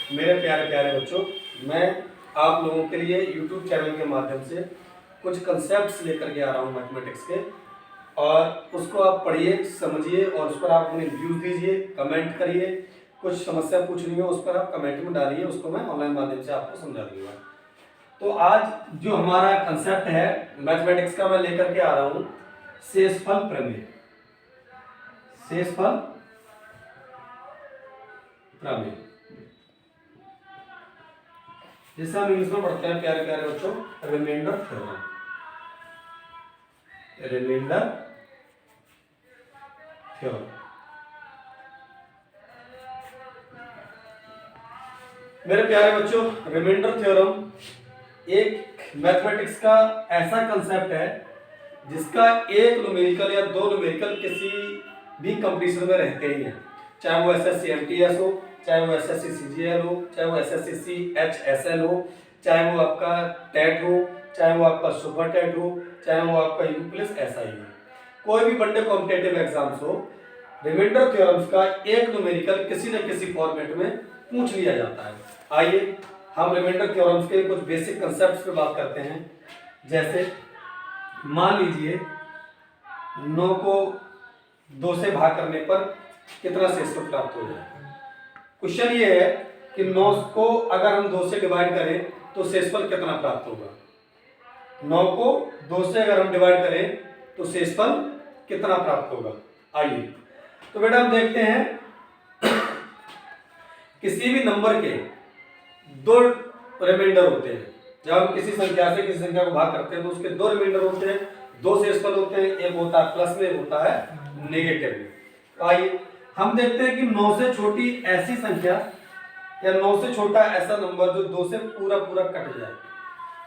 मेरे प्यारे प्यारे बच्चों, मैं आप लोगों के लिए YouTube चैनल के माध्यम से कुछ कंसेप्ट्स लेकर के आ रहा हूँ मैथमेटिक्स के, और उसको आप पढ़िए, समझिए और उस पर आप अपने व्यूज़ दीजिए, कमेंट करिए। कुछ समस्या पूछनी हो उस पर आप कमेंट में डालिए, उसको मैं ऑनलाइन माध्यम से आपको समझा दूंगा। तो आज जो हमारा कंसेप्ट है मैथमेटिक्स का, मैं लेकर के आ रहा हूँ शेषफल प्रमेय। शेषफल प्रमेय जिसे हम इंग्लिश में पढ़ते हैं प्यारे प्यारे बच्चों, रिमाइंडर थ्योरम। रिमाइंडर थ्योरम मेरे प्यारे बच्चों, रिमाइंडर थ्योरम एक मैथमेटिक्स का ऐसा कंसेप्ट है जिसका एक न्यूमेरिकल या दो न्यूमेरिकल किसी भी कंपटीशन में रहते ही हैं, चाहे वो एसएससी एमटीएस हो, चाहे वो एसएससी सीजीएल हो, चाहे वो एसएससी सीएचएसएल हो, चाहे वो आपका टेट हो, चाहे वो आपका सुपर टेट हो, चाहे वो आपका यूपी प्लस एसआई हो, कोई भी बड़े कॉम्पिटेटिव एग्जाम्स हो, रिमाइंडर थ्योरम्स का एक न्यूमेरिकल किसी न किसी फॉर्मेट में पूछ लिया जाता है। आइए हम रिमाइंडर थ्योरम्स के कुछ बेसिक कंसेप्ट्स पे बात करते हैं। जैसे मान लीजिए 9 को 2 से भाग करने पर कितना शेषफल प्राप्त हो जाएगा। क्वेश्चन ये है कि 9 को अगर हम 2 से डिवाइड करें तो शेषफल कितना प्राप्त होगा। 9 को 2 से अगर हम डिवाइड करें तो शेषफल कितना प्राप्त होगा। आइए तो बेटा हम देखते हैं किसी भी नंबर के दो रिमाइंडर होते हैं। जब हम किसी संख्या से किसी संख्या को भाग करते हैं तो उसके दो रिमाइंडर होते हैं, दो शेषफल होते हैं, एक होता है प्लस में, एक होता है नेगेटिव में। तो आइए हम देखते हैं कि 9 से छोटी ऐसी संख्या या 9 से छोटा ऐसा नंबर जो 2 से पूरा पूरा कट जाए।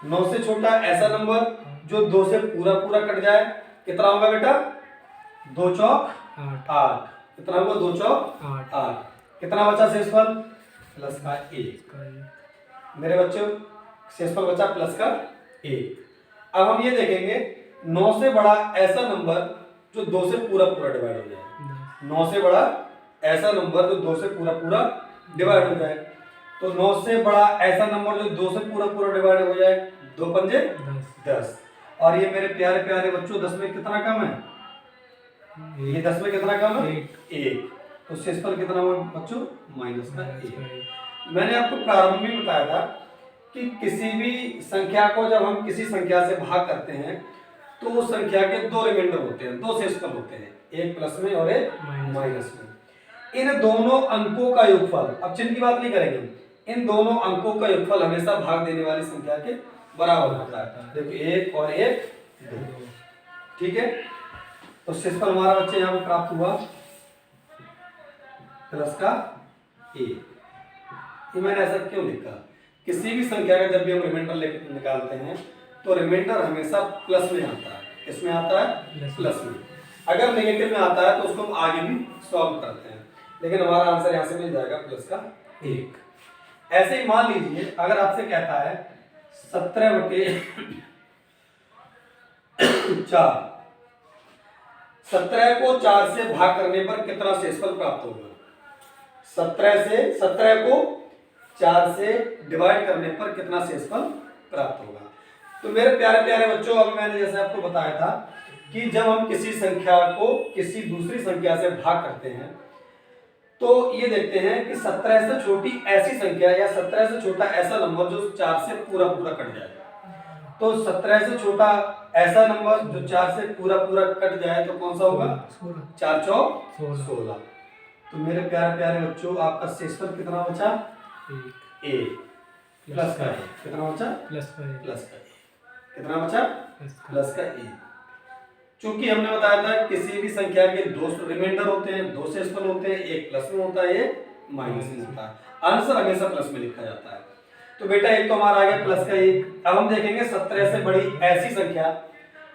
9 से छोटा ऐसा नंबर जो 2 से पूरा पूरा कट जाए, कितना होगा बेटा? 2 चौक 8। कितना होगा? 2 चौक 8। कितना बचा शेषफल? प्लस का 1। मेरे बच्चों शेषफल बचा प्लस का 1। अब हम ये देखेंगे 9 से बड़ा ऐसा नंबर जो 2 से पूरा पूरा डिवाइड हो जाए। 9 से बड़ा ऐसा नंबर जो 2 से पूरा पूरा डिवाइड हो जाए। तो 9 से बड़ा ऐसा नंबर जो 2 से पूरा पूरा डिवाइड हो जाए, 2 पंजे 10। और ये मेरे प्यारे प्यारे बच्चों 10 में कितना कम है? ये 10 में कितना कम है? 1। तो शेषफल कितना हुआ बच्चों? माइनस का 1। मैंने आपको प्रारंभ में बताया था कि किसी भी संख्या को जब हम किसी संख्या से भाग करते हैं तो उस संख्या के दो रिमाइंडर होते हैं, दो शेषफल होते हैं, एक प्लस में और एक माइनस में। इन दोनों अंकों का योगफल, अब चिन्ह की बात नहीं करेंगे, इन दोनों अंकों का योगफल हमेशा भाग देने वाली संख्या के बराबर होता है। देखिए 1 और 1 2। ठीक है, तो शेषफल हमारा बच्चे यहाँ पे प्राप्त हुआ प्लस का 1। ये मैंने ऐसा क्यों लिखा? किसी भी संख्या का जब भी हम रिमाइंडर निकालते हैं तो रिमाइंडर हमेशा प्लस में आता है। किसमें आता है? प्लस में। अगर नेगेटिव में आता है तो उसको हम आगे भी सॉल्व करते हैं, लेकिन हमारा आंसर यहाँ से मिल जाएगा प्लस का 1। ऐसे ही मान लीजिए अगर आपसे कहता है 17/4 17 को 4 से भाग करने पर कितना शेषफल प्राप्त होगा। 17 को 4 से डिवाइड करने पर कितना शेषफल प्राप्त होगा। तो मेरे प्यारे प्यारे बच्चों, अभी मैंने जैसे आपको बताया था कि जब हम किसी संख्या को किसी दूसरी संख्या से भाग करते हैं तो ये देखते हैं कि 17 से छोटी ऐसी संख्या या 17 से छोटा ऐसा नंबर जो 4 से पूरा पूरा कट जाए। तो 17 से छोटा ऐसा नंबर जो 4 से पूरा पूरा कट जाए तो कौन सा होगा? 4 चौक 16। तो मेरे प्यारे प्यारे बच्चों आपका शेषफल कितना बचा? 1 प्लस का 1। कितना बचा? प्लस का 1। कितना बचा? प्लस का 1। चूंकि हमने बताया था किसी भी संख्या के दो रिमाइंडर होते हैं, दो शेषफल होते हैं, एक प्लस में होता है, एक माइनस में होता है। आंसर हमेशा प्लस में लिखा जाता है। तो बेटा एक तो हमारा आ गया प्लस का 1। अब हम देखेंगे 17 से बड़ी ऐसी संख्या,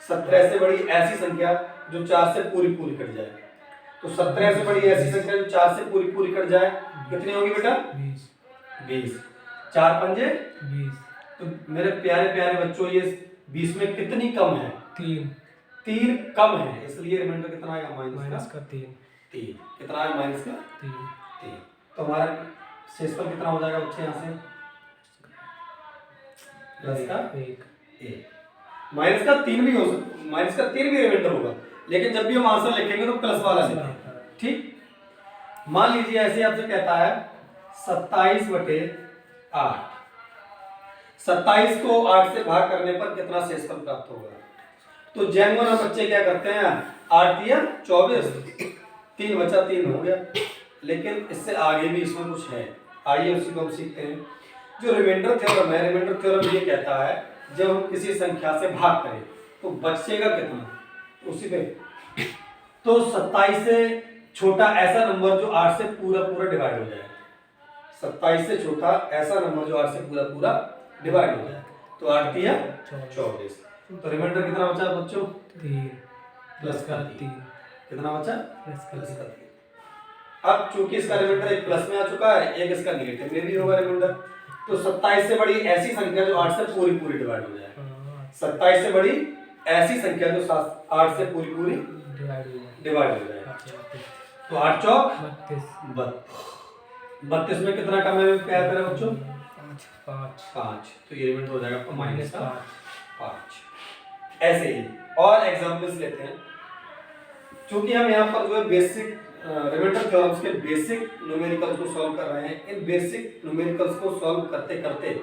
17 से बड़ी ऐसी संख्या जो 4 से पूरी पूरी कट जाए। तो 17 से बड़ी ऐसी संख्या जो 4 से पूरी पूरी कट जाए कितनी होगी बेटा? 20। 4 पंजे 20। तो मेरे प्यारे प्यारे बच्चों ये 20 में कितनी कम है? 3 कम है, इसलिए रिमाइंडर कितना आएगा? माइनस का 3। कितना आएगा? माइनस का 3। तो हमारा शेषफल कितना हो जाएगा बच्चे यहाँ से? प्लस का एक, माइनस का 3 भी हो सकता, माइनस का 3 भी रिमाइंडर होगा, लेकिन जब भी हम आंसर लिखेंगे तो प्लस वाला लिखेंगे। ठीक, मान लीजिए ऐसे आपसे कहता है 27/8, 27 को 8 से भाग करने पर कितना शेषफल प्राप्त होगा? तो जेनुअन हम बच्चे क्या करते हैं, 8 या 24, 3 बचा 3 हो गया, लेकिन इससे आगे भी इसमें कुछ है, आइए उसी को हम सीखते हैं। जो रिमाइंडर थ्योरम है, रिमाइंडर थ्योरम ये कहता है जब हम किसी संख्या से भाग करें तो बचेगा कितना, उसी पे। तो 27 से छोटा ऐसा नंबर जो 8 से पूरा पूरा डिवाइड हो जाए, 27 से छोटा ऐसा नंबर जो 8 से पूरा पूरा डिवाइड हो जाए, तो 8 या 24। तो रिमाइंडर कितना बचा बच्चों? 3 प्लस का 3। कितना बचा? प्लस का 3। अब चूंकि इसका रिमाइंडर एक प्लस में आ चुका है, एक इसका नेगेटिव में भी होगा रिमाइंडर, तो 27 से बड़ी ऐसी संख्या जो 8 से पूरी पूरी डिवाइड हो जाए, 27 से बड़ी ऐसी संख्या जो 8 से पूरी पूरी डिवाइड हो जाए। तो 8 चौक 32 में कितना कम है प्यार करें बच्चों? 5। तो ये रिमाइंडर हो जाएगा आपका -5। ऐसे ही और एग्जांपल्स लेते हैं, क्योंकि हम यहाँ पर जो है बेसिक रिमाइंडर थ्योरम्स के बेसिक न्यूमेरिकल्स को सॉल्व कर रहे हैं। इन बेसिक न्यूमेरिकल्स को सॉल्व करते करते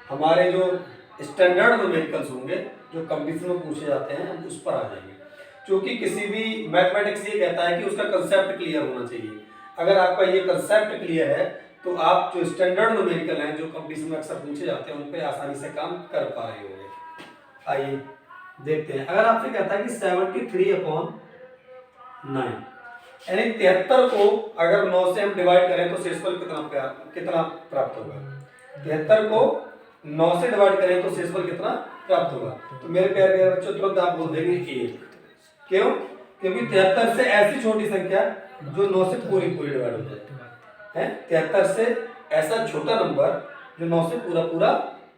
हमारे जो स्टैंडर्ड न्यूमेरिकल्स होंगे जो कंपटीशन में पूछे जाते हैं हम उस पर आ जाएंगे, क्योंकि किसी भी मैथमेटिक्स ये कहता है कि उसका कंसेप्ट क्लियर होना चाहिए। अगर आपका ये कंसेप्ट क्लियर है तो आप जो स्टैंडर्ड न्यूमेरिकल हैं जो कंपटीशन में अक्सर पूछे जाते हैं उन पे आसानी से काम कर पा रहे होंगे। आइए देखते हैं, अगर आपसे कहता है कि 73/9 यानी 73 को अगर 9 से हम डिवाइड करें तो शेषफल कितना प्राप्त होगा? 73 को 9 से डिवाइड करें तो शेषफल कितना प्राप्त होगा? तो मेरे प्यारे बच्चों तुरंत आप बोल देंगे 1। क्यों? क्योंकि 73 से ऐसी छोटी संख्या जो 9 से पूरी पूरी डिवाइड हो जाए है, 73 से ऐसा छोटा नंबर जो 9 से पूरा पूरा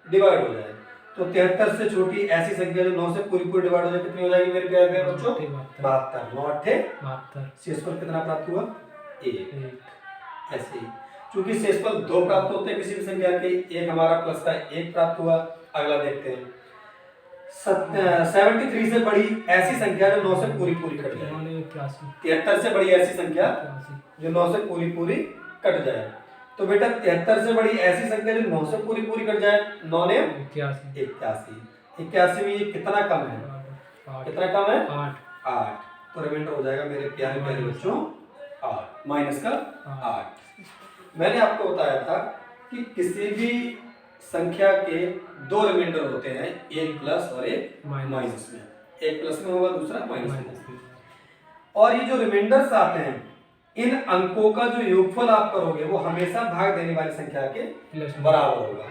डिवाइड हो जाए। तो 73 से छोटी ऐसी संख्या जो 9 से पूरी पूरी डिवाइड हो जाए कितनी हो जाएगी मेरे प्यारे बच्चों? 72। 9 8 72। शेषफल कितना प्राप्त हुआ? 1। ऐसे ही क्योंकि शेषफल 2 प्राप्त होते हैं किसी भी संख्या के, एक हमारा प्लस का 1 प्राप्त हुआ। अगला देखते हैं 73 से बड़ी ऐसी संख्या जो 9 से पूरी पूरी कट जाए। 73 से बड़ी ऐसी संख्या जो 9 से पूरी पूरी कट जाए। तो बेटा 73 से बड़ी ऐसी संख्या जो 9 से पूरी पूरी कट जाए, 9 ने 81 में ये कितना कम है? कितना कम है? 8। तो रिमाइंडर हो जाएगा मेरे प्यारे प्यारे बच्चों 8 माइनस का 8। मैंने आपको बताया था कि किसी भी संख्या के 2 रिमाइंडर होते हैं, एक प्लस और एक माइनस में। एक प्लस में होगा दूसरा माइनस में। और ये जो रिमाइंडर्स आते हैं इन अंकों का जो योगफल आप करोगे वो हमेशा भाग देने वाली संख्या के बराबर होगा।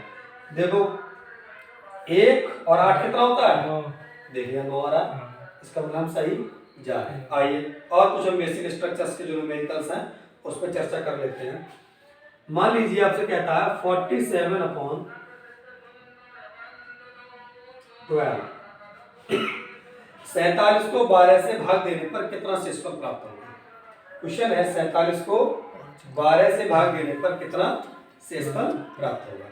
देखो 1 और 8 कितना होता है? देखिए 9 आ रहा है, इसका मतलब सही जा रहा है। आइए और कुछ हम बेसिक स्ट्रक्चर्स के जो न्यूमेरिकल्स हैं उस पर चर्चा कर लेते हैं। मान लीजिए आपसे कहता है 47/12 47 को 12 से भाग देने पर कितना शेषफल प्राप्त होगा? क्वेश्चन है 47 को 12 से भाग देने पर कितना शेषफल प्राप्त होगा?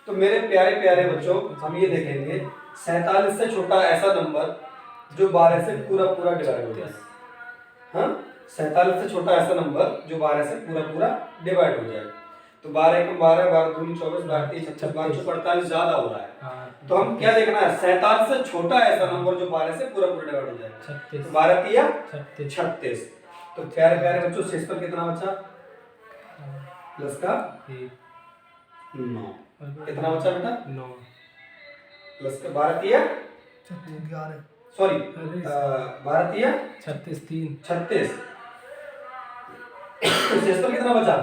तो मेरे प्यारे प्यारे बच्चों हम ये देखेंगे 47 से छोटा ऐसा नंबर जो 12 से पूरा पूरा डिवाइड हो जाए। हाँ, 47 से छोटा ऐसा नंबर जो 12 से पूरा पूरा डिवाइड हो जाए। तो 12 को 12 12 दूनी 24 12 3 36 12 45 ज्यादा हो रहा है। तो हम क्या देखना है? 47 से छोटा ऐसा नंबर जो 12 से पूरा पूरा डिवाइड हो जाए। 36 12 तिया 36। तो प्यारे प्यारे बच्चों शेषफल कितना बचा? प्लस का 9। कितना बचा बेटा? 9 प्लस का 12 तिया 11 सॉरी 12 तिया 36 3 36। तो शेषफल कितना बचा?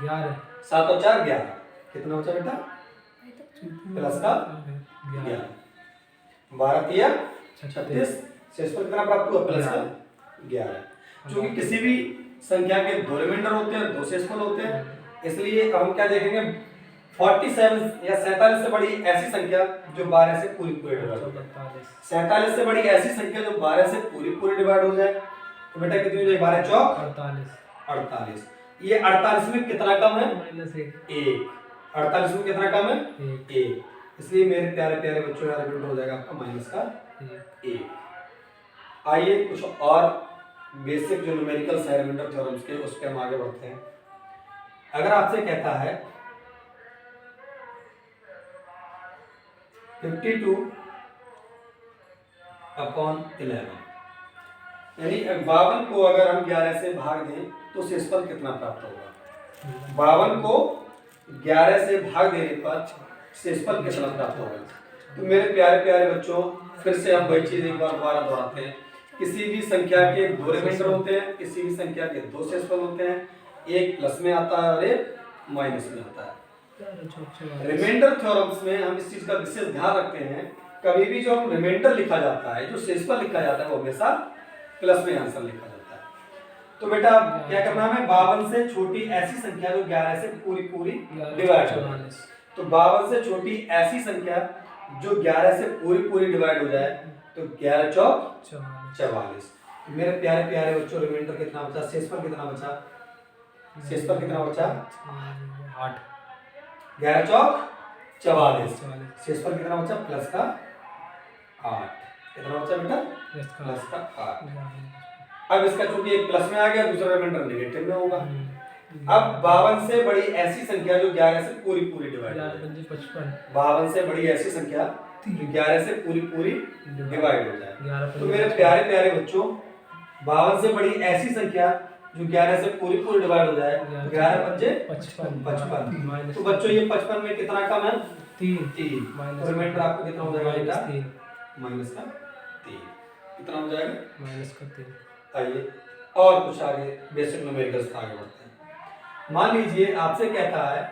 11। 7 और 4 11। कितना बचा बेटा? प्लस का 11। 12 तिया 36। शेषफल कितना प्राप्त हुआ? प्लस का 11। क्योंकि किसी भी संख्या के 2 रिमाइंडर होते हैं, 2 शेषफल होते हैं, इसलिए हम क्या देखेंगे 47 या 47 से बड़ी ऐसी संख्या जो 12 से पूरी पूरी डिवाइड हो जाए। 47 से बड़ी ऐसी संख्या जो 12 से पूरी पूरी डिवाइड हो जाए। तो बेटा कितनी हो जाएगी? 12 चौक 48। ये 48 में कितना कम है? -1। 1। 48 में कितना कम है? 1। इसलिए मेरे प्यारे प्यारे बच्चों यहाँ रिमाइंडर हो जाएगा आपका माइनस का 1। आइए कुछ और बेसिक जो न्यूमेरिकल्स है रिमाइंडर थ्योरम्स के, उस पर हम आगे बढ़ते हैं। अगर आपसे कहता है 52/11, यानी 52 को अगर हम 11 से भाग दें तो शेषफल कितना प्राप्त होगा? 52 को 11 से भाग देने पर शेषफल कितना प्राप्त होगा? तो मेरे प्यारे प्यारे बच्चों, फिर से हम वही चीज एक बार दोबारा दोहराते हैं। किसी भी संख्या के 2 रिमाइंडर होते हैं, किसी भी संख्या के 2 शेषफल होते हैं, एक प्लस में आता है और एक माइनस में आता है। रिमाइंडर थ्योरम्स में हम इस चीज का विशेष ध्यान रखते हैं, कभी भी जो हम रिमाइंडर लिखा जाता है, जो शेषफल लिखा जाता है, वो हमेशा प्लस में आंसर लिखा जाता है। तो बेटा क्या करना है? 52 से छोटी ऐसी संख्या जो 11 से पूरी पूरी डिवाइड हो जाए। तो 52 से छोटी ऐसी संख्या जो 11 से पूरी पूरी डिवाइड हो जाए, तो 11 चौक 44। मेरे प्यारे प्यारे बच्चों, रिमाइंडर कितना बचा? शेषफल कितना बचा? शेषफल कितना बचा? 8। 11 चौक 44। शेषफल कितना बचा? प्लस का 8। कितना बचा बेटा? प्लस का 8। अब इसका चूंकि एक प्लस में आ गया, दूसरा रिमाइंडर नेगेटिव में होगा। अब 52 से बड़ी ऐसी संख्या जो 11 से पूरी पूरी डिवाइड हो जाए। 52 से बड़ी ऐसी संख्या जो 11 से पूरी पूरी डिवाइड हो जाए। तो मेरे प्यारे प्यारे बच्चों, 52 से बड़ी ऐसी संख्या जो 11 से पूरी पूरी डिवाइड हो जाए, 11 पंजे 55। तो बच्चों ये 55 में कितना कम है? 3। तो रिमाइंडर आपको कितना हो जाएगा बेटा? माइनस का 3। कितना हो जाएगा? -3। आइए और कुछ आगे बेसिक न्यूमेरिकल्स आगे बढ़ते हैं। मान लीजिए आपसे कहता है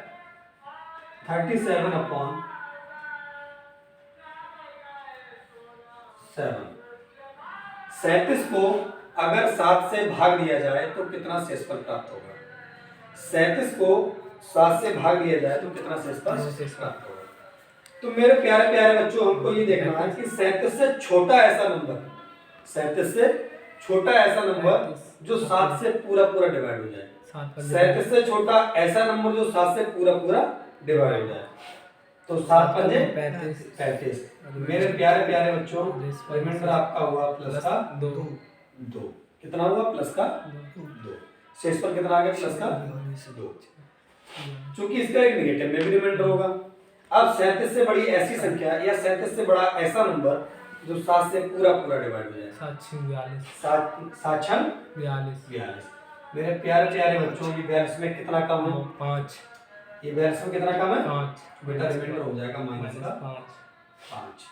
37/7। 37 को अगर 7 से भाग दिया जाए तो कितना शेषफल प्राप्त होगा? 37 को 7 से भाग दिया जाए तो कितना शेषफल प्राप्त होगा? तो मेरे प्यारे प्यारे बच्चों, हमको ये देखना है कि 37 से छोटा ऐसा नंबर, 37 से छोटा ऐसा नंबर जो 7 से पूरा पूरा डिवाइड हो जाए। 37 से छोटा ऐसा नंबर जो 7 से पूरा पूरा डिवाइड हो जाए। तो 7 पंजे 35। मेरे प्यारे प्यारे बच्चों, रिमाइंडर आपका हुआ प्लस का 2। कितना हुआ? प्लस का 2। शेषफल कितना आ गया? प्लस का 2। चूंकि इसका एक नेगेटिव में भी रिमाइंडर होगा। अब 37 से बड़ी ऐसी संख्या या 37 से बड़ा ऐसा नंबर जो 7 से पूरा पूरा डिवाइड हो जाए। 7×42। मेरे प्यारे प्यारे बच्चों, ये 42 में कितना कम है? 5। ये 42 में कितना कम है? 5। बेटा रिमाइंडर हो जाएगा माइनस का 5।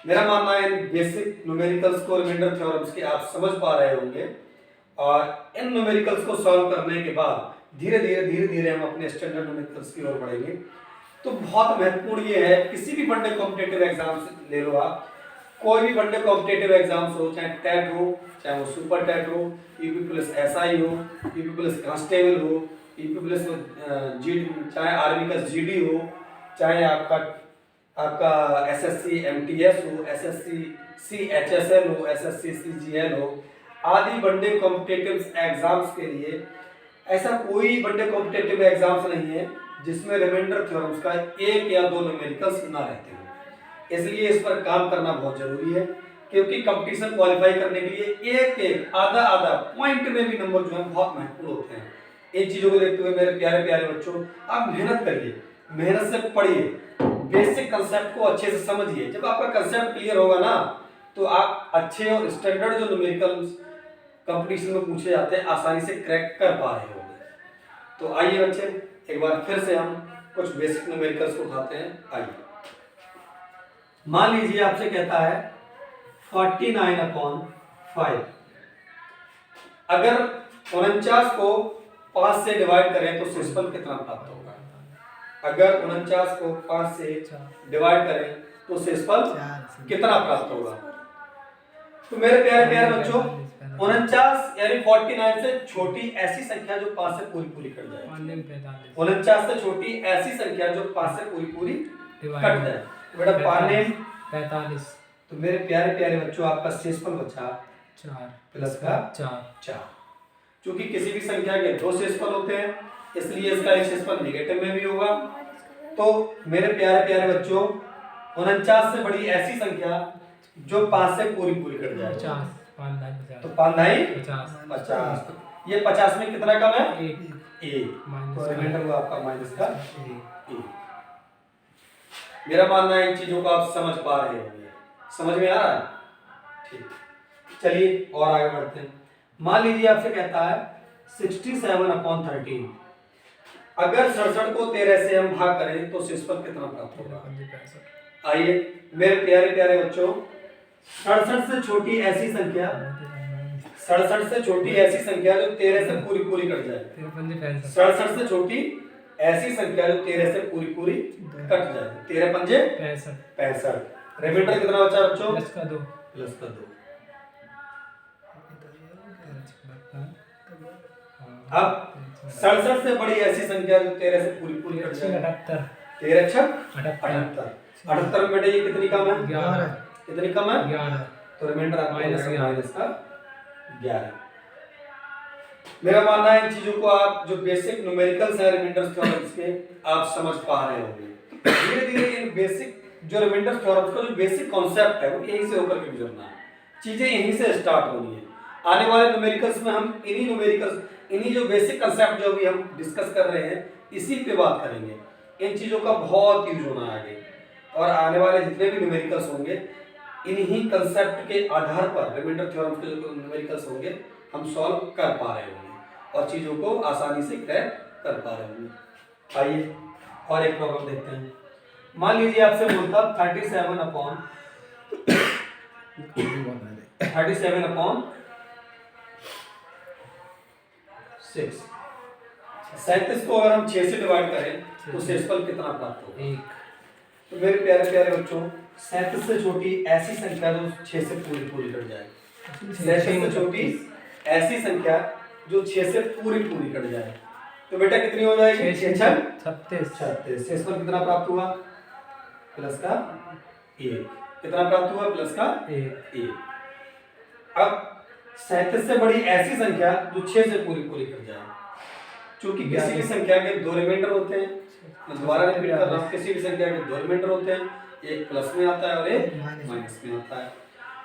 मेरा मानना है बेसिक न्यूमेरिकल्स को, रिमाइंडर थ्योरम्स के आप समझ पा रहे होंगे, और इन न्यूमेरिकल्स को सॉल्व करने के बाद धीरे धीरे हम अपने स्टैंडर्ड न्यूमेरिकल्स की ओर बढ़ेंगे। तो बहुत महत्वपूर्ण ये है, किसी भी वनडे कॉम्पिटिटिव एग्जाम से ले लो आप, कोई भी वनडे कॉम्पिटिटिव एग्जाम्स हो, चाहे टेट हो, चाहे वो सुपर टेट हो, यूपी पुलिस एसआई हो, यूपी पुलिस कांस्टेबल हो, यूपी पुलिस चाहे आर्मी का जीडी हो, चाहे आपका एसएससी एमटीएस हो, एसएससी सीएचएसएल हो, एसएससी सीजीएल हो, आदि वनडे कॉम्पिटिटिव एग्जाम्स के लिए ऐसा कोई वनडे कॉम्पिटिटिव एग्जाम्स नहीं है जिसमें रिमाइंडर थ्योरम्स का 1 या 2 न्यूमेरिकल्स ना रहते हो। इसलिए इस पर काम करना बहुत जरूरी है, क्योंकि कंपटीशन क्वालिफाई करने के लिए एक आधा पॉइंट में भी नंबर जो है बहुत महत्वपूर्ण होते हैं। इन चीजों को देखते हुए मेरे प्यारे प्यारे बच्चों, आप मेहनत करिए, मेहनत से पढ़िए, बेसिक कंसेप्ट को अच्छे से समझिए। जब आपका कंसेप्ट क्लियर होगा ना, तो आप अच्छे और स्टैंडर्ड जो न्यूमेरिकल्स कंपटीशन में पूछे जाते हैं आसानी से क्रैक कर पा रहे होंगे। तो आइए बच्चे, एक बार फिर से हम कुछ बेसिक न्यूमेरिकल्स को उठाते हैं। आइए, मान लीजिए आपसे कहता है 49/5। अगर 49 को 5 से डिवाइड करें तो शेषफल कितना प्राप्त होगा? अगर 49 को 5 से डिवाइड करें तो शेषफल कितना प्राप्त होगा? तो मेरे प्यारे प्यारे बच्चों, 49 यानी 49 से छोटी ऐसी संख्या जो 5 से पूरी पूरी कट जाए। 49 से छोटी ऐसी संख्या जो 5 से पूरी पूरी कट जाए। बेटा 5 45। तो मेरे प्यारे प्यारे बच्चों, आपका शेषफल बचा 4 प्लस का 4। क्योंकि किसी भी संख्या के दो शेषफल होते हैं, इसलिए इसका एक शेषफल नेगेटिव में भी होगा। तो मेरे प्यारे प्यारे बच्चों, 49 से बड़ी ऐसी संख्या जो 5 से पूरी पूरी कट जाए। 50 5 9 तो 5 9 50 50। ये 50 में कितना कम है? 1 1। माइनस तो रिमाइंडर हुआ आपका माइनस का 1। 1। मेरा मानना है इन चीजों को आप समझ पा रहे होंगे। समझ में आ रहा है? ठीक, चलिए और आगे बढ़ते हैं। मान लीजिए आपसे कहता है 67/13। अगर 67 को 13 से हम भाग करें तो शेषफल कितना प्राप्त होगा? आइए मेरे प्यारे प्यारे बच्चों, 67 से छोटी ऐसी संख्या, 67 से छोटी ऐसी संख्या जो 13 से पूरी पूरी कट जाए। 67 से छोटी ऐसी संख्या जो 13 से पूरी पूरी कट जाए। 13 पंजे 65। रिमाइंडर कितना बचा बच्चों? प्लस का 2। प्लस का 2। अब 67 से बड़ी ऐसी संख्या जो 13 से पूरी पूरी कट जाए। 78 13 छक 78। 78 में बेटे ये कितनी कम है? 11। कितनी कम है? 11। तो रिमाइंडर आपका माइनस माइनस का 11। मेरा मानना है इन चीजों को आप जो बेसिक न्यूमेरिकल्स है रिमाइंडर्स थ्योरम्स के, आप समझ पा रहे होंगे। धीरे धीरे इन बेसिक जो रिमाइंडर्स थ्योरम्स का जो बेसिक कॉन्सेप्ट है वो यहीं से होकर के गुजरना है। चीजें यहीं से स्टार्ट होनी है। आने वाले न्यूमेरिकल्स में हम इन्हीं जो बेसिक कंसेप्ट जो भी हम डिस्कस कर रहे हैं इसी पे बात करेंगे। इन चीजों का बहुत यूज होना है आगे, और आने वाले जितने भी न्यूमेरिकल्स होंगे इन्हीं कंसेप्ट के आधार पर रिमाइंडर थ्योरम्स के जो न्यूमेरिकल्स होंगे हम सॉल्व कर पा रहे होंगे और चीजों को आसानी से क्रैक कर पा रहे होंगे। आइए और एक प्रॉब्लम देखते हैं। मान लीजिए आपसे बोलता 37/6। 37 को अगर हम 6 से डिवाइड करें तो शेषफल कितना प्राप्त होगा? 1। तो मेरे प्यारे प्यारे बच्चों, 37 से छोटी ऐसी संख्या जो 6 से पूरी पूरी कट जाए। 37 से छोटी ऐसी संख्या जो 6 से पूरी पूरी कट जाए। तो बेटा कितनी हो जाएगी? 6 छक 36। शेषफल कितना प्राप्त हुआ? प्लस का 1। कितना प्राप्त हुआ? प्लस का 1। अब 37 से बड़ी ऐसी संख्या जो 6 से पूरी पूरी कट जाए। क्योंकि किसी भी संख्या के दो रिमाइंडर होते हैं, मैं दोबारा रिपीट कर रहा हूँ, किसी भी संख्या के दो रिमाइंडर होते हैं, एक प्लस में आता है और एक माइनस में आता है।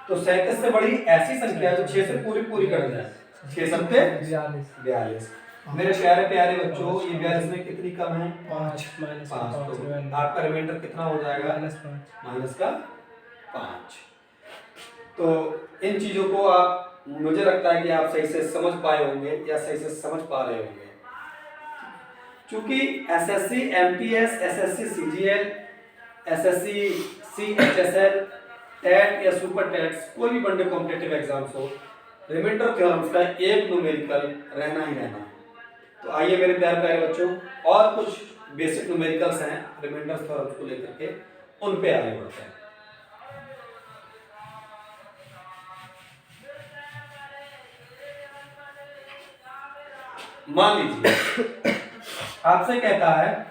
तो 37 से बड़ी ऐसी संख्या जो 6 से पूरी पूरी कट जाए। 6 सत्ते 42। मेरे प्यारे प्यारे बच्चों, ये 42 में कितनी कम है? 5 तो आपका रिमाइंडर कितना हो जाएगा? माइनस का 5। तो इन चीजों को आप, मुझे लगता है कि आप सही से समझ पाए होंगे या सही से समझ पा रहे होंगे। क्योंकि SSC MTS, SSC CGL, SSC CHSL, TET या सुपर टेट्स, कोई भी बड़े कॉम्पिटिटिव एग्जाम्स हो, रिमाइंडर थ्योरम्स का एक न्यूमेरिकल रहना ही रहना है। तो आइए मेरे प्यारे प्यारे बच्चों, और कुछ बेसिक न्यूमेरिकल्स हैं रिमाइंडर थ्योरम्स को लेकर के, उन पे आगे बढ़ते हैं। मान लीजिए आपसे कहता है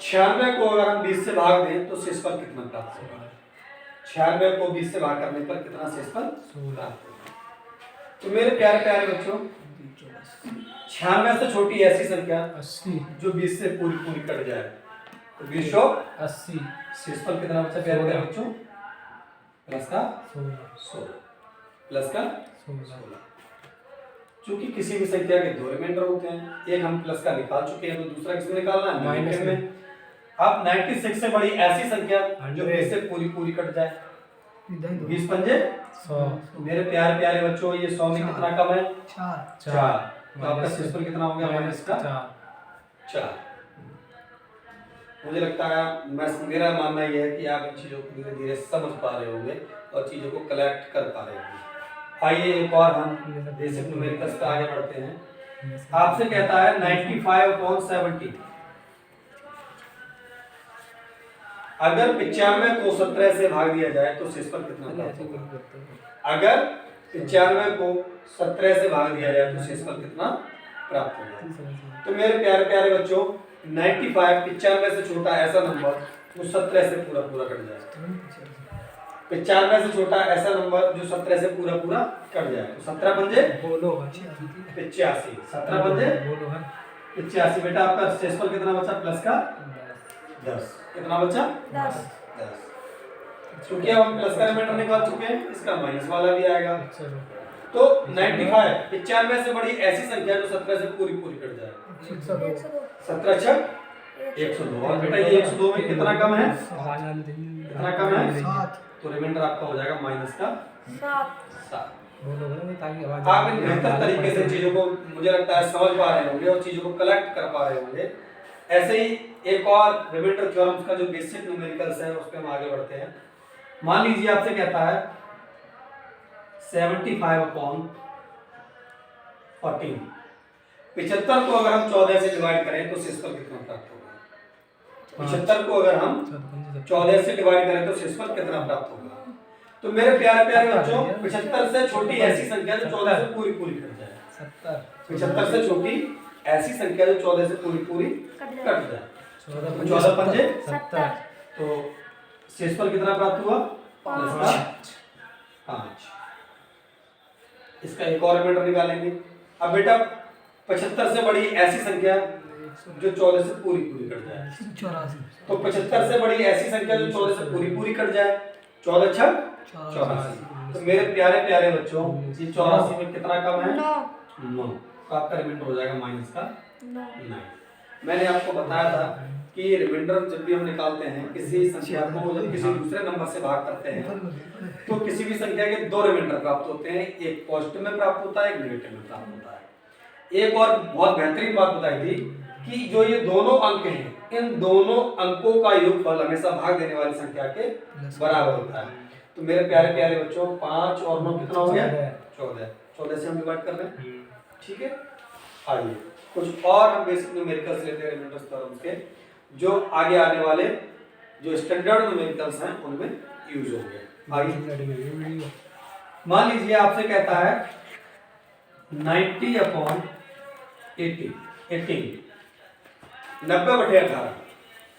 छियानवे को अगर हम 20 से भाग दें तो शेषफल कितना प्राप्त होगा? 96 को 20 से भाग करने पर कितना शेषफल प्राप्त होगा? तो मेरे प्यारे प्यारे बच्चों, 96 से छोटी ऐसी संख्या 80 जो 20 से पूरी पूरी कट जाए। तो 20 और 80। शेषफल कितना बचा प्यारे प्यारे बच्चों? प्लस का 16। प्लस का 16। क्योंकि किसी भी संख्या के दो रिमाइंडर होते हैं, एक हम प्लस का निकाल चुके हैं तो दूसरा किसमें निकालना है? माइनस में। अब 96 से बड़ी ऐसी संख्या जो 20 से पूरी पूरी कट जाए। 20 पंजे 100। मेरे प्यारे प्यारे बच्चों, ये 100 में कितना कम है? 4। तो आपका शेषफल कितना हो गया? माइनस का 4। मुझे लगता है, मेरा मानना यह है कि आप इन चीजों को धीरे धीरे समझ पा रहे होंगे और चीजों को कलेक्ट कर पा रहे होंगे। आइए एक और हम बेसिक न्यूमेरिकल्स पे आगे बढ़ते हैं। आपसे कहता है 95/70। अगर 95 को 17 से भाग दिया जाए तो शेषफल कितना प्राप्त होगा? अगर 95 को 17 से भाग दिया जाए तो शेषफल कितना प्राप्त होगा? तो मेरे प्यारे प्यारे बच्चों, 95 95 से छोटा ऐसा नंबर जो 17 से पूरा पूरा कट जाए। 95 से छोटा ऐसा नंबर जो 17 से पूरा पूरा कट जाए। तो 17 पंजे बोलो 85, 17 पंजे बोलो 85। बेटा आपका शेषफल कितना बचा प्लस का 10। कितना बचा 10। 10। क्योंकि अब हम प्लस का रिमाइंडर निकाल चुके हैं, इसका माइनस वाला भी आएगा। तो 95 95 से बड़ी ऐसी संख्या जो 17 से पूरी पूरी कट जाए। 17 छक 102। और बेटा ये 102 में कितना कम है? कितना कम है? 7। तो रिमाइंडर आपका हो जाएगा माइनस का 7। बोलो ताकि आवाज आप इन बेहतर तरीके से चीजों को मुझे लगता है समझ पा रहे होंगे और चीजों को कलेक्ट कर पा रहे होंगे। ऐसे ही एक और रिमाइंडर थ्योरम्स का जो बेसिक न्यूमेरिकल्स है उस पे हम आगे बढ़ते हैं। मान लीजिए आपसे कहता है 75/14 75 को अगर हम 14 से डिवाइड करें तो शेषफल कितना प्राप्त होगा? 75 को अगर हम 14 से डिवाइड करें तो शेषफल कितना प्राप्त होगा? तो मेरे प्यारे प्यारे बच्चों 75 से छोटी ऐसी संख्या जो 14 से पूरी पूरी कट जाए। 75 से छोटी ऐसी संख्या जो 14 से पूरी पूरी कट जाए। 14 पंजे 70। तो शेषफल कितना प्राप्त हुआ? 5। इसका एक और रिमाइंडर निकालेंगे। अब बेटा 75 से बड़ी ऐसी संख्या जो 14 से पूरी पूरी कट जाए। 84। तो 75 से बड़ी ऐसी संख्या जो 14 से पूरी पूरी कट जाए। 14 छक 84। तो मेरे प्यारे प्यारे बच्चों ये 84 में कितना कम है? 9। तो आपका रिमाइंडर हो जाएगा माइनस का 9। मैंने आपको बताया था कि रिमाइंडर जब भी हम निकालते हैं किसी संख्या को जब किसी दूसरे नंबर से भाग करते हैं तो किसी भी संख्या के दो रिमाइंडर प्राप्त होते हैं। एक पॉजिटिव में प्राप्त होता है, एक नेगेटिव में प्राप्त होता है। एक और बहुत बेहतरीन बात बताई थी कि जो ये दोनों अंक हैं इन दोनों अंकों का योगफल हमेशा भाग देने वाली संख्या के बराबर होता है। तो मेरे प्यारे प्यारे बच्चों 5 और 9 कितना हो गया? 14। 14 से हम डिवाइड कर रहे हैं। ठीक है, आइए कुछ और हम बेसिक न्यूमेरिकल्स लेते हैं रिमाइंडर्स थ्योरम्स के जो आगे आने वाले जो स्टैंडर्ड न्यूमेरिकल्स हैं उनमें यूज होंगे। आइए मान लीजिए आपसे कहता है 90/18 90/18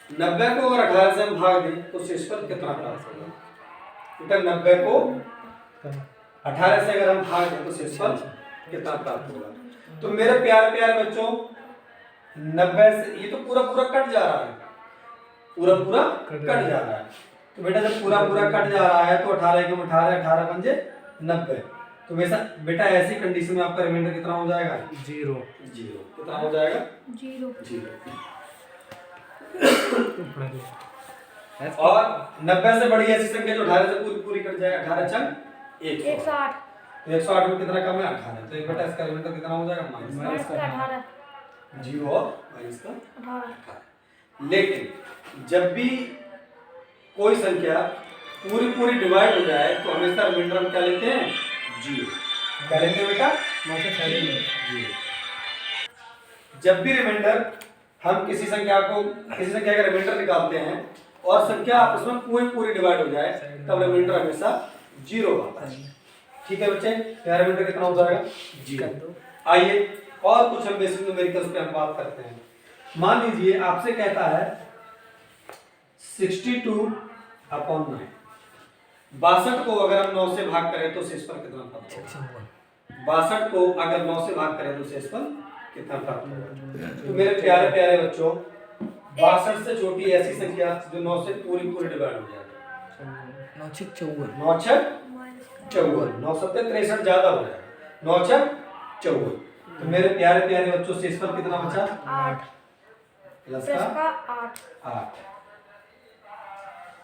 90 को अगर 18 से हम भाग दें तो शेषफल कितना प्राप्त होगा? बेटा 90 को 18 से अगर हम भाग दें तो शेषफल कितना प्राप्त होगा? तो मेरे प्यारे प्यारे बच्चों 90 से ये तो पूरा पूरा कट जा रहा है, पूरा पूरा कट जा रहा है। तो बेटा जब पूरा पूरा कट जा रहा है तो 18 के 18 18 पंजे 90। तो वैसा बेटा ऐसी कंडीशन में आपका रिमाइंडर कितना हो जाएगा? 0। कितना हो जाएगा? 0। और 90 से बड़ी ऐसी संख्या जो 18 से पूरी पूरी कट जाए। 18 छक 108। तो 108 में कितना कम है? 18। तो एक बेटा इसका रिमाइंडर कितना हो जाएगा? माइनस का 18। 0 और माइनस का 18। लेकिन जब भी कोई संख्या पूरी पूरी डिवाइड हो जाए तो हमेशा रिमाइंडर हम क्या लेते हैं? 0। क्या लेते हैं बेटा? 0। जब भी रिमाइंडर हम किसी संख्या का रिमाइंडर निकालते हैं और संख्या आपस में पूरी डिवाइड हो जाए तब रिमाइंडर हमेशा 0 आता है। ठीक है बच्चे, रिमाइंडर कितना हो जाएगा? 0। आइए और कुछ हम बेसिक न्यूमेरिकल्स पे हम बात करते हैं। मान लीजिए आपसे कहता है 62/9 62 को अगर हम 9 से भाग करें तो शेषफल कितना प्राप्त होगा? 62 को अगर 9 से भाग करें तो शेषफल कितना प्राप्त होगा? तो मेरे प्यारे प्यारे बच्चों 62 से छोटी ऐसी संख्या जो 9 से पूरी डिवाइड हो जाए। 9 छक 54। 9 छक 54। 9 सत्ते 63 ज्यादा हो जाएगा। 9 छक 54। तो मेरे प्यारे प्यारे बच्चों शेषफल कितना बचा? 8 प्लस का का 8।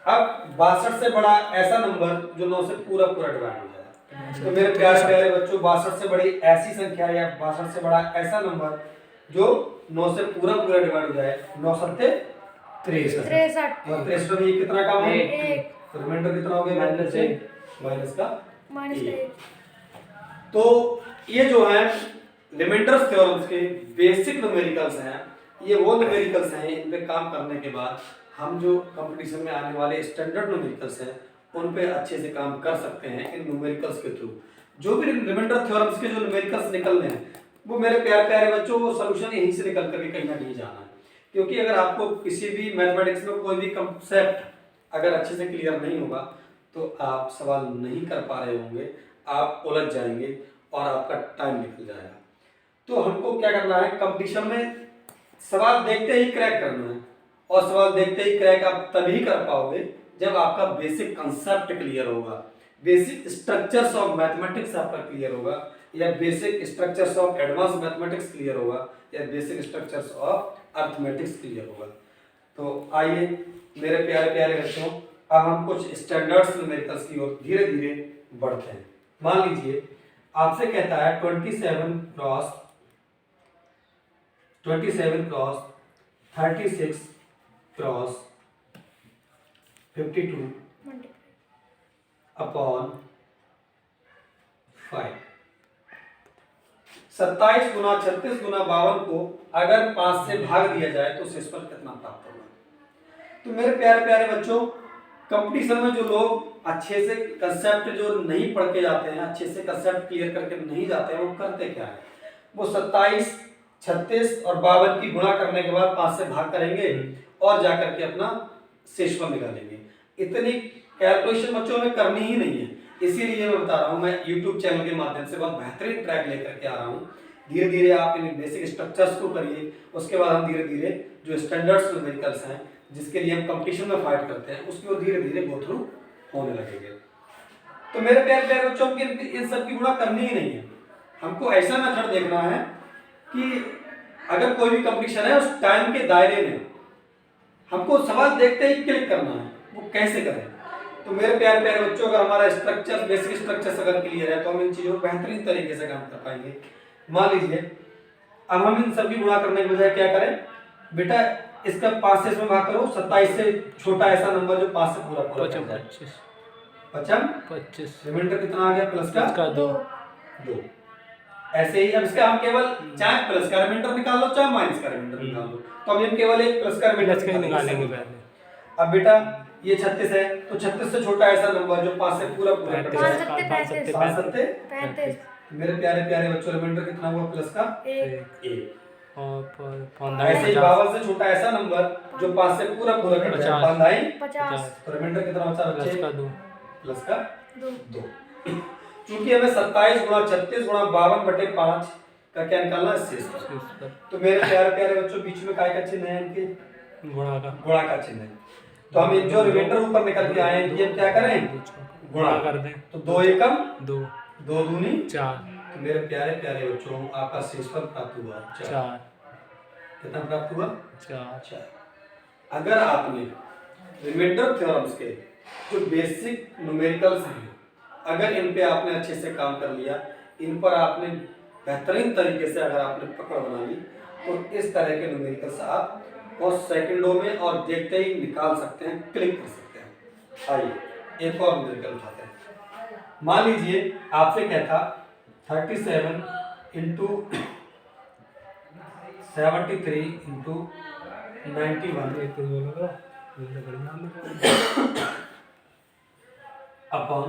अब 62 से बड़ा ऐसा नंबर जो 9 से पूरा डिवाइड हो जाए। तो मेरे प्यारे प्यारे बच्चों 62 से बड़ी ऐसी संख्या या 62 से बड़ा ऐसा नंबर जो 9 से पूरा डिवाइड हो जाए। 9 सत्ते 63। और 63 में ये कितना कम है? 1। तो रिमाइंडर कितना हो गया? माइनस का -1। तो ये जो है रिमाइंडर्स थ्योरम्स के बेसिक न्यूमेरिकल्स हैं। ये वो न्यूमेरिकल्स हैं इन पे काम करने के बाद हम जो कंपटीशन में आने वाले स्टैंडर्ड न्यूमेरिकल्स हैं उन पे अच्छे से काम कर सकते हैं इन न्यूमेरिकल्स के थ्रू। जो भी रिमाइंडर थ्योरम्स के जो न्यूमेरिकल्स निकलने हैं वो मेरे प्यारे प्यारे बच्चों वो सॉल्यूशन यहीं से निकल कर कहीं ना कहीं जाना है। क्योंकि अगर आपको किसी भी मैथमेटिक्स में कोई भी कंसेप्ट अगर अच्छे से क्लियर नहीं होगा तो आप सवाल नहीं कर पा रहे होंगे, आप उलझ जाएंगे और आपका टाइम निकल जाएगा। तो हमको क्या करना है, कंपटीशन में सवाल देखते ही क्रैक करना है, और सवाल देखते ही क्रैक आप तभी कर पाओगे जब आपका बेसिक कंसेप्ट क्लियर होगा, बेसिक स्ट्रक्चर्स ऑफ मैथमेटिक्स आपका क्लियर होगा, या basic structures of advance mathematics clear होगा, या basic structures of arithmetics clear होगा। तो आइए मेरे प्यारे प्यारे बच्चों, अब हम कुछ स्टैंडर्ड्स न्यूमेरिकल्स की ओर धीरे धीरे बढ़ते हैं। मान लीजिए आपसे कहता है 27 क्रॉस 36 क्रॉस 52 अपॉन 5। 27 गुना 36 गुना 52 को अगर 5 से भाग दिया जाए तो शेषफल कितना प्राप्त होगा। तो मेरे प्यारे प्यारे बच्चों, कंपटीशन में जो लोग अच्छे से कंसेप्ट जो नहीं पढ़ के जाते हैं, अच्छे से कंसेप्ट क्लियर करके नहीं जाते हैं, वो करते क्या है, वो 27, 36 और 52 की गुणा करने के बाद 5 से भाग करेंगे और जाकर के अपना शेषफल निकालेंगे। इतनी कैलकुलेशन बच्चों में करनी ही नहीं है। इसीलिए मैं बता रहा हूँ, मैं YouTube चैनल के माध्यम से बहुत बेहतरीन ट्रैक लेकर के आ रहा हूँ। धीरे धीरे आप इन बेसिक स्ट्रक्चर्स को करिए, उसके बाद हम धीरे धीरे जो स्टैंडर्ड्स न्यूमेरिकल्स हैं जिसके लिए हम कंपटीशन में फाइट करते हैं उसकी ओर धीरे धीरे गो थ्रू होने लगेंगे। तो मेरे प्यारे प्यारे बच्चों, इन सब की गुणा करनी ही नहीं है। हमको ऐसा मेथड देखना है कि अगर कोई भी कंपटीशन है उस टाइम के दायरे में हमको सवाल देखते ही क्लिक करना है, वो कैसे करें। तो मेरे प्यारे प्यारे बच्चों, अगर हमारा स्ट्रक्चर बेसिक स्ट्रक्चर अगर क्लियर है तो हम इन चीजों को बेहतरीन तरीके से काम कर पाएंगे। मान लीजिए अब हम इन सब की गुणा करने के बजाय क्या करें, बेटा इसका 5 से इसमें भाग करो, 27 से छोटा ऐसा नंबर जो 5 से पूरा पूरा कर जाए। 25 रिमाइंडर कितना आ गया, प्लस का 2। ऐसे ही अब इसका हम केवल चाहे प्लस का रिमाइंडर निकाल लो चाहे माइनस का रिमाइंडर निकाल लो, तो हम केवल एक प्लस का रिमाइंडर निकालेंगे पहले। अब बेटा ये 36 है, तो 36 से छोटा ऐसा नंबर जो 5 से पूरा पूरा कट जाए, 35। मेरे प्यारे प्यारे बच्चों, रिमाइंडर कितना हुआ, प्लस का 1। ऐसे ही 52 से छोटा ऐसा नंबर जो 5 से पूरा पूरा कट जाए, 50। तो रिमाइंडर कितना बचा बच्चे, प्लस का 2। चूंकि हमें 27 गुणा 36 गुणा 52/5 का क्या निकालना है, शेषफल। तो मेरे प्यारे प्यारे बच्चों, बीच में काय का चिन्ह है, इनके गुणा का चिन्ह है। तो हम जो रिमाइंडर ऊपर निकल के आए हैं, ये क्या करें, गुणा कर दें। तो 2 एकम 2, 2 दूनी 4। तो मेरे प्यारे प्यारे बच्चों, आपका शेषफल प्राप्त हुआ 4। कितना प्राप्त हुआ, 4। अगर आपने रिमाइंडर थ्योरम्स के जो बेसिक न्यूमेरिकल्स हैं, अगर इन पे आपने अच्छे से काम कर लिया, इन पर आपने बेहतरीन तरीके से अगर आपने पकड़ बना ली, तो इस तरह के न्यूमेरिकल्स आप और सेकंडों में और देखते ही निकाल सकते हैं, क्लिक कर सकते हैं। आइए एक और न्यूमेरिकल उठाते हैं। मान लीजिए आपसे कहता 37 इंटू 73 इंटू 91 अपॉन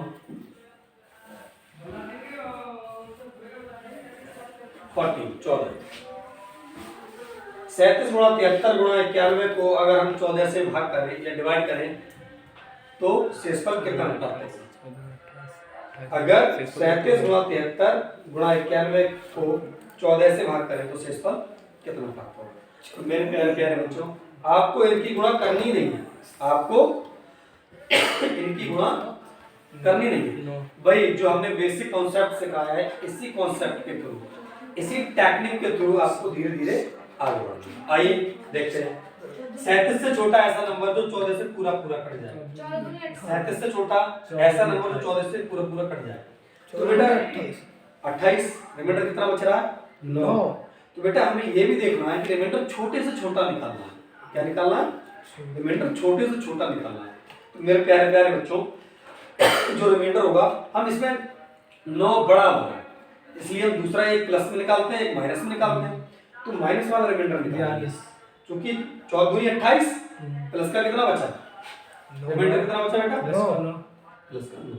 14। 37 गुणा 73 गुणा 91 को अगर हम 14 से भाग करें या डिवाइड करें तो शेषफल कितना प्राप्त होगा। अगर 37 गुणा 73 गुणा 91 को 14 से भाग करें तो शेषफल कितना प्राप्त होगा। तो मेरे प्यारे प्यारे बच्चों, आपको इनकी गुणा करनी नहीं है, आपको इनकी गुणा करनी नहीं है। भाई जो हमने बेसिक कॉन्सेप्ट सिखाया है, इसी कॉन्सेप्ट के थ्रू, इसी टेक्निक के थ्रू आपको धीरे धीरे आगे बढ़ना। आइए देखते हैं। 37 से छोटा ऐसा नंबर जो 14 से पूरा पूरा कट जाए। 37 से छोटा ऐसा नंबर जो 14 से पूरा पूरा कट जाए। तो बेटा 28, रिमाइंडर कितना बच रहा है, 9। तो बेटा हमें ये भी देखना है कि रिमाइंडर छोटे से छोटा निकालना है। क्या निकालना है, रिमाइंडर छोटे से छोटा निकालना है। तो मेरे प्यारे प्यारे बच्चों, जो रिमाइंडर होगा हम इसमें 9 बड़ा होगा, इसलिए हम दूसरा एक प्लस में निकालते हैं, एक माइनस में निकालते हैं। तो माइनस वाला रिमाइंडर निकालेंगे, क्योंकि 14 दूनी 28, प्लस का कितना बचा, रिमाइंडर कितना बचा बेटा, प्लस का 9।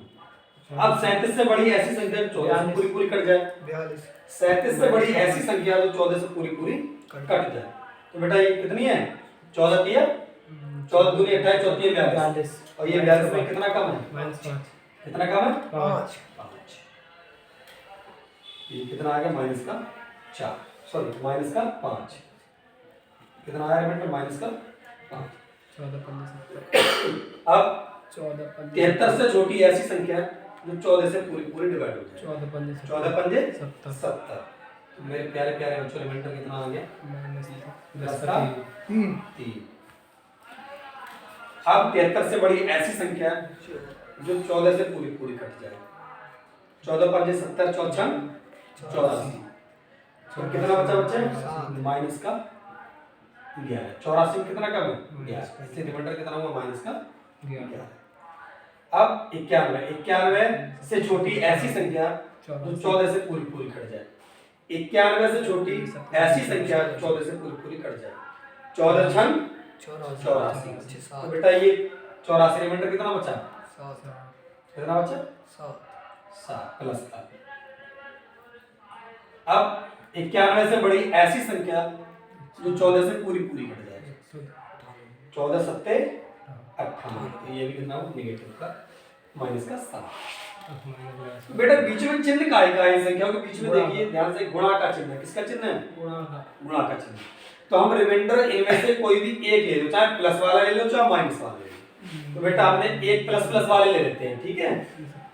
अब 37 से बड़ी ऐसी संख्या जो 14 से पूरी पूरी कट जाए, 37 से बड़ी ऐसी संख्या जो 14 से पूरी पूरी कट जाए। तो बेटा ये कितनी है 14 3 14 दूनी 28 चौथी 42 और ये 42 में कितना कम है -5 कितना कम है 5 5 ये कितना आ गया माइनस का 4 सॉरी माइनस का 5 कितना आया बेटा माइनस का 5 14 15 अब 14 73 से छोटी ऐसी संख्या जो 14 से पूरी पूरी डिवाइड हो जाए 14 15 14 पंजे 70 70 तो मेरे प्यारे प्यारे बच्चों रिमाइंडर कितना आ गया -10 का 3 अब 73 से बड़ी ऐसी संख्या जो 14 से पूरी पूरी कट जाए 14 पंजे 70 चौछन 84 तो कितना बचा बच्चे माइनस का 11 84 कितना कम है 11 इससे रिमाइंडर कितना हुआ माइनस का 11 अब 91 से छोटी ऐसी संख्या जो 14 से पूरी पूरी कट जाए 91 से छोटी ऐसी संख्या 14 से पूरी पूरी कट जाए 14 छन 84 तो बेटा ये 84 रिमाइंडर कितना बचा कितना बचा 7 प्लस का अब 91 से बड़ी ऐसी संख्या जो 14 से पूरी पूरी कट जाए 14 सत्ते 58 तो ये भी कितना हो नेगेटिव का माइनस का 7 बेटा बीच में चिन्ह का है संख्याओं के बीच में देखिए ध्यान से गुणा का चिन्ह है किसका चिन्ह है गुणा का चिन्ह तो हम रिमाइंडर इनमें से कोई भी एक ले लो चाहे प्लस वाला ले लो चाहे माइनस वाला ले लो तो बेटा हमने एक प्लस प्लस वाले ले लेते हैं ठीक है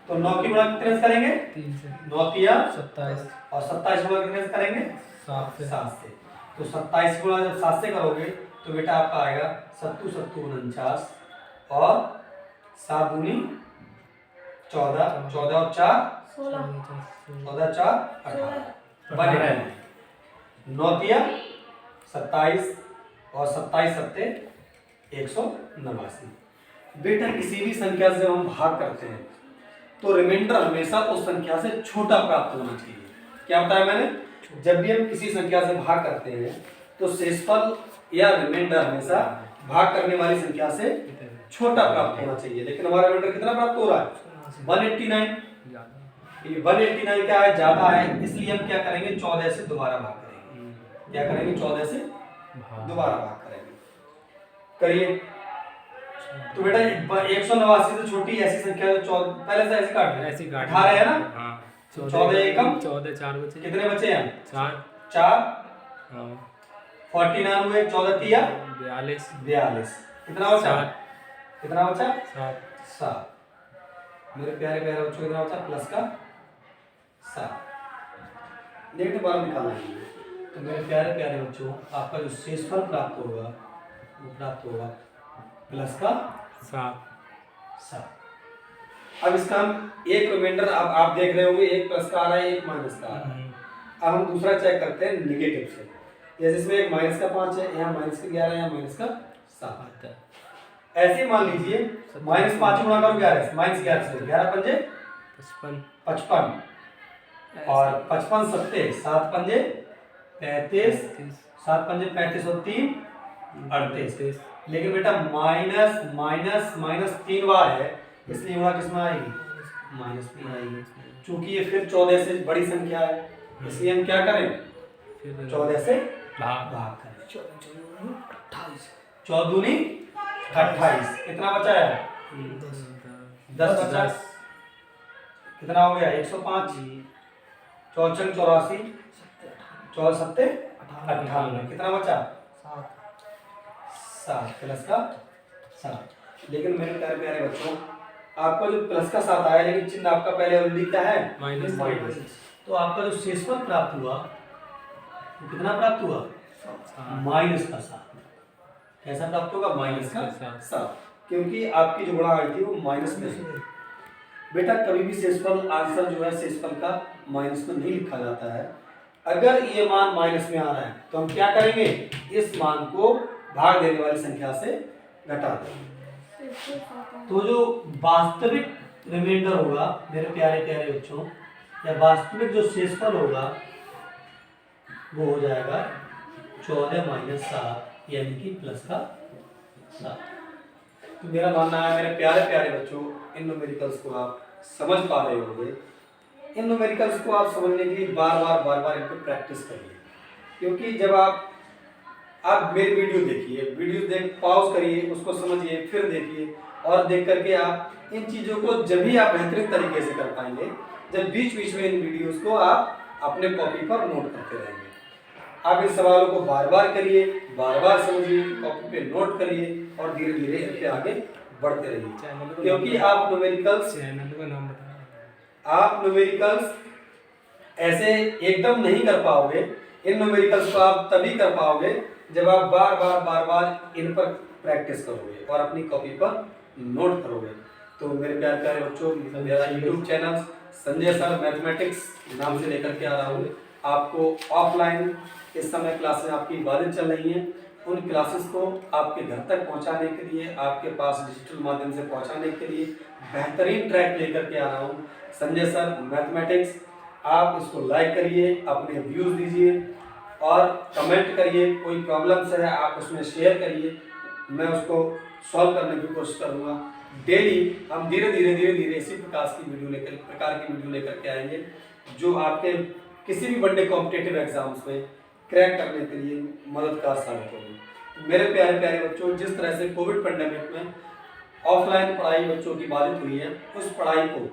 तो 9 की गुणा कितने से करेंगे 3 से 9 तिया 27 और 27 गुणा कितने से करेंगे 7 से तो 27 गुणा जब 7 से करोगे तो बेटा आपका आएगा 7 7 49 और 7 दूनी 14 14 और 4 16 14 4 18 9 तिया 27 और 27 सत्ते 189 बेटा किसी भी संख्या से हम भाग करते हैं तो रिमाइंडर हमेशा उस संख्या से छोटा प्राप्त होना चाहिए क्या बताया मैंने जब भी हम किसी संख्या से भाग करते हैं तो शेषफल या रिमाइंडर हमेशा भाग करने वाली संख्या से छोटा प्राप्त होना चाहिए लेकिन हमारा रिमाइंडर कितना प्राप्त हो रहा है 189 ये 189 क्या है ज्यादा है इसलिए हम क्या करेंगे 14 से दोबारा भाग करेंगे क्या करेंगे 14 से दोबारा भाग करेंगे करिए तो बेटा 189 से छोटी ऐसी संख्या जो पहले से ऐसी काट 18 है ना हां 14 एकम 14 4 बचे कितने बचे हैं 4 4 49 हुए 14 तिया 42 कितना बचा 7 कितना बचा 7 मेरे प्यारे प्यारे बच्चों कितना बचा प्लस का 7 नेगेटिव बार निकालना है तो मेरे प्यारे प्यारे बच्चों आपका जो शेषफल प्राप्त होगा वो प्राप्त होगा प्लस का 7 अब इसका हम एक रिमाइंडर अब आप देख रहे होंगे एक प्लस का आ रहा है एक माइनस का आ रहा है अब हम दूसरा चेक करते हैं नेगेटिव से जैसे इसमें एक माइनस का 5 है यहाँ माइनस का 11 है यहाँ माइनस का 7 है ऐसे मान लीजिए माइनस 5 गुणा करो 11 माइनस 11 से 11 पंजे 55 और 55 सत्ते 7 पंजे 35 7 पंजे 35 और 3 38 लेकिन बेटा माइनस माइनस माइनस 3 बार है इसलिए गुणा किसमें आएगी माइनस में आएगी चूंकि ये फिर 14 से बड़ी संख्या है इसलिए हम क्या करें 14 से भाग करें 14 दूनी 28 कितना बचा है 10 बचा कितना हो गया 105 14 84 14 सत्ते 98 कितना बचा 7 प्लस का 7 लेकिन मेरे प्यारे प्यारे बच्चों आपका जो प्लस का 7 आया लेकिन चिन्ह आपका पहले ऑलरेडी क्या है माइनस तो आपका जो शेषफल प्राप्त हुआ वो कितना प्राप्त हुआ माइनस का 7 कैसा प्राप्त होगा माइनस का 7 क्योंकि आपकी जो गुणा आई थी वो माइनस में है बेटा कभी भी शेषफल आंसर जो है शेषफल का माइनस में नहीं लिखा जाता है अगर ये मान माइनस में आ रहा है तो हम क्या करेंगे इस मान को भाग देने वाली संख्या से घटा देंगे तो जो वास्तविक रिमाइंडर होगा मेरे प्यारे प्यारे बच्चों या वास्तविक जो शेषफल होगा वो हो जाएगा 14 माइनस 7 यानी कि प्लस का 7 तो मेरा मानना है मेरे प्यारे प्यारे बच्चों इन न्यूमेरिकल्स को आप समझ पा रहे होंगे इन न्यूमेरिकल्स को आप समझने के लिए बार बार इन पर प्रैक्टिस करिए क्योंकि जब आप आप मेरी वीडियो देखिए, वीडियो देख पॉज करिए, उसको समझिए, फिर देखिए, और देख करके आप इन चीज़ों को जब भी आप बेहतरीन तरीके से कर पाएंगे जब बीच बीच में इन वीडियोस को आप अपने कॉपी पर नोट करते रहेंगे। आप इन सवालों को बार बार करिए, बार बार समझिए, कॉपी पे नोट करिए और धीरे धीरे इनके आगे बढ़ते रहिए, क्योंकि आप न्यूमेरिकल्स चैनल का नाम बताओ। ऐसे एकदम नहीं कर पाओगे। इन न्यूमेरिकल्स को आप तभी कर पाओगे जब आप बार बार इन पर प्रैक्टिस करोगे और अपनी कॉपी पर नोट करोगे। तो मेरे प्यारे बच्चों, मेरा YouTube channel Sanjay sir mathematics नाम से लेकर के आ रहा हूँ। आपको ऑफलाइन इस समय क्लासेस आपकी वाजिब चल रही हैं, उन क्लासेस को आपके घर तक पहुंचाने के लिए, आपके पास डिजिटल माध्यम से पहुंचाने के लिए बेहतरीन ट्रैक लेकर के आ रहा हूं, संजय सर मैथमेटिक्स। आप इसको लाइक करिए, अपने व्यूज़ दीजिए और कमेंट करिए। कोई प्रॉब्लम्स है आप उसमें शेयर करिए, मैं उसको सॉल्व करने की कोशिश करूँगा। डेली हम धीरे धीरे इसी प्रकार की वीडियो लेकर के आएंगे जो आपके किसी भी बड़े कॉम्पिटिटिव एग्जाम्स में क्रैक करने के लिए मददगार साबित होगी। मेरे प्यारे बच्चों, जिस तरह से कोविड पेंडेमिक में ऑफलाइन पढ़ाई बच्चों की बाधित हुई है, उस पढ़ाई को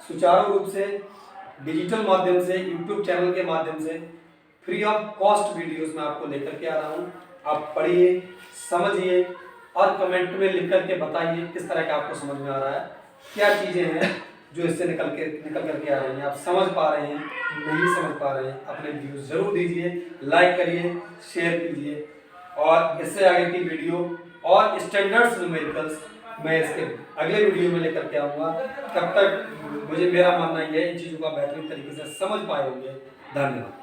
सुचारू रूप से डिजिटल माध्यम से, यूट्यूब चैनल के माध्यम से फ्री ऑफ कॉस्ट वीडियोस में आपको लेकर के आ रहा हूँ। आप पढ़िए, समझिए और कमेंट में लिख करके बताइए किस तरह का आपको समझ में आ रहा है, क्या चीज़ें हैं जो इससे निकल करके आ रही हैं, आप समझ पा रहे हैं, नहीं समझ पा रहे हैं। अपने व्यूज़ जरूर दीजिए, लाइक करिए, शेयर कीजिए और इससे आगे की वीडियो और स्टैंडर्ड्स न्यूमेरिकल्स मैं इसके अगले वीडियो में लेकर के आऊँगा। तब तक मुझे मेरा मानना ये है इन चीज़ों का बेहतरीन तरीके से समझ पाए होंगे। धन्यवाद।